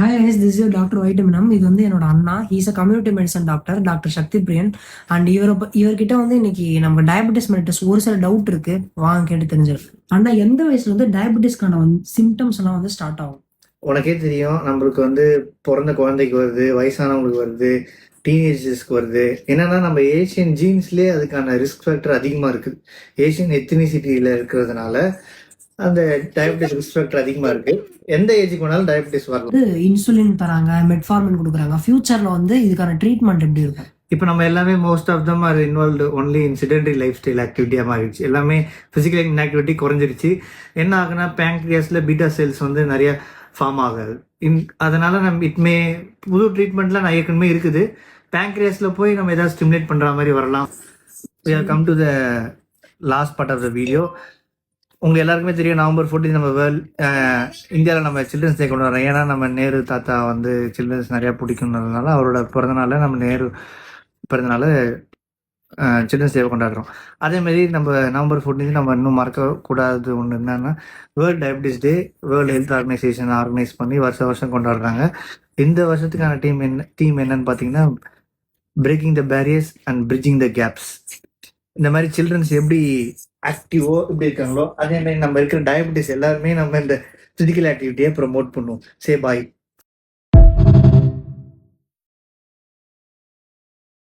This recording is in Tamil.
Hi guys, this is doctor வைட்டமினம். இது வந்து என்னோட அண்ணா. He's a community medicine doctor, doctor Sakthi Priyan. And இவர்கிட்ட வந்து இன்னைக்கு நம்ம டயபெட்டிஸ் மெலிட்டஸ் ஒரு சில டவுட் இருக்கு, வாங்க கேட்டு தெரிஞ்சிருக்கு. அண்ணா, எந்த வயசுல வந்து டயபெட்டிஸ்க்கான வந்து சிம்டம்ஸ் எல்லாம் வந்து ஸ்டார்ட் ஆகும்? உனக்கே தெரியும், நம்மளுக்கு வந்து பிறந்த குழந்தைக்கு வருது, வயசானவங்களுக்கு வருது, டீனேஜர்ஸ்க்கு வருது. என்னன்னா நம்ம ஏஷியன் ஜீன்ஸ்லேயே அதுக்கான ரிஸ்க் ஃபேக்டர் அதிகமாக இருக்குது. ஏஷியன் எத்தினிசிட்டியில் இருக்கிறதுனால அந்த டயபெட்டிஸ் ரிஸ்க் ஃபேக்டர் அதிகமாக இருக்குது. எந்த ஏஜுக்கு வேணாலும் டயபெட்டிஸ் வரலாம். இன்சுலின் தராங்க, மெட்ஃபார்மின் கொடுக்குறாங்க. ஃபியூச்சர்ல வந்து இதுக்கான ட்ரீட்மெண்ட் எப்படி இருக்கும்? இப்போ நம்ம எல்லாமே most of them are involved only in sedentary lifestyle ஆக்டிவிட்டியாக மாறிடுச்சு. எல்லாமே ஃபிசிக்கல் இன்ஆக்டிவிட்டி குறைஞ்சிருச்சு. என்ன ஆகுனா பேங்க்ரியாஸில் பீட்டா செல்ஸ் வந்து நிறைய ஃபார்ம் ஆகாது. அதனால நம்ம இட்மே புது ட்ரீட்மெண்ட்லாம் நான் ஏற்கனவே இருக்குது. பேங்க்ரியாஸில் போய் நம்ம ஏதாவது ஸ்டிமுலேட் பண்ணுற மாதிரி வரலாம். Come to the last part of the video. உங்கள் எல்லாருக்குமே தெரியும், நவம்பர் 14 நம்ம இந்தியாவில் நம்ம சில்ட்ரன்ஸ் டே கொண்டு வரோம். ஏன்னா நம்ம நேரு தாத்தா வந்து சில்ட்ரன்ஸ் நிறையா பிடிக்கும்ன்றதுனால அவரோட பிறந்தநாள நம்ம நேரு பிறந்தநாள சில்ட்ரன்ஸ் டே கொண்டாடுறோம். அதேமாரி நம்ம நவம்பர் 14 நம்ம இன்னும் மறக்கக்கூடாது ஒன்று என்னன்னா, world diabetes day world health organisation organise பண்ணி வருஷம் கொண்டாடுறாங்க. இந்த வருஷத்துக்கான தீம் என்னன்னு பார்த்தீங்கன்னா, breaking the barriers and bridging the gaps. இந்த மாதிரி சில்ட்ரன்ஸ் எப்படி ஆக்டிவோ இப்படி இருக்காங்களோ அதே மாதிரி நம்ம இருக்கிற டயபெட்டிஸ் எல்லாருமே நம்ம இந்த பிசிக்கல் ஆக்டிவிட்டியை ப்ரொமோட் பண்ணுவோம். சே பாய்.